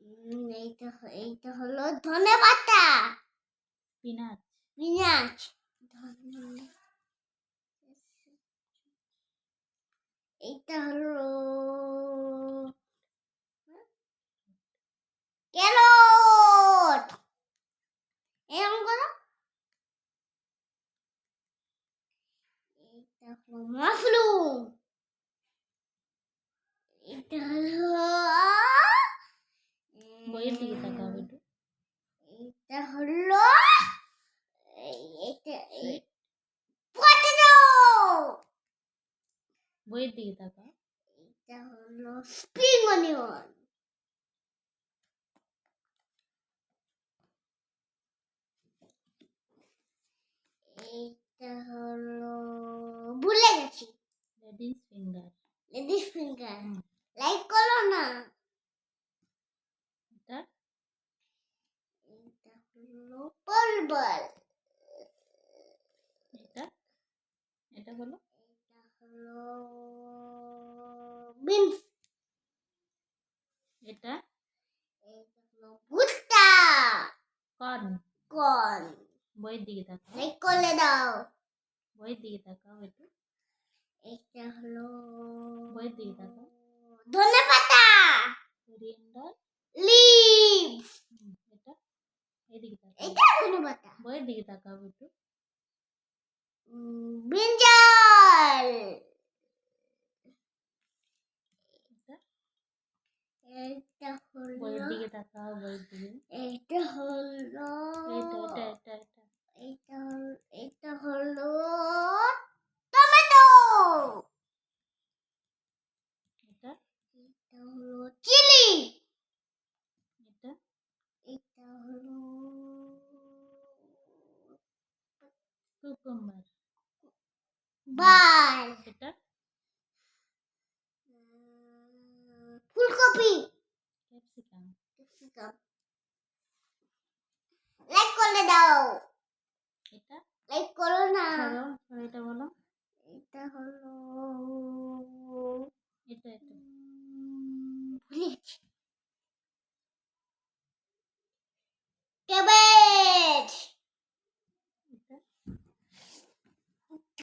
এইটা হলো ধনেপাতা। স্পিনাচ। স্পিনাচ। এইটা হলো ক্যারট। এরকম করো। এইটা হলো মাশরুম। এটা হলো বইয়ের দিকে তাকাও একটু। এটা হলো পটেটো। বইয়ের দিকে তাকাও। এটা হলো স্প্রিং অনিয়ন। এইটা হলো ভুলে গেছি। Ladies finger. Ladies finger. Like করো না। এটা এটা হলো পরবল। এটা হলো বিনস। এটা হলো ভুট্টা। কর্ন। কর্ন। বইয়ের দিকে তাকাও। লাইক করে দাও। বইয়ের দিকে তাকাও একটু। এটা হলো বইয়ের দিকে তাকাও। ধনেপাতা। Coriander leaves. এটা এদিকে তাকাও। এটা ধনেপাতা। বইয়ের দিকে তাকাও একটু। ব্রিঞ্জাল। এটা হলো বইয়ের দিকে তাকাও। বইয়ের দিকে। এটা হলো এটা হলো টমেটো। এটা হলো চিলি। এটা হলো কুকুম্বার। বাল। এটা ফুলকপি। ক্যাপসিকাম। লাইক করে দাও। এটা লাইক করো না। এটা বলো। এটা হলো এটা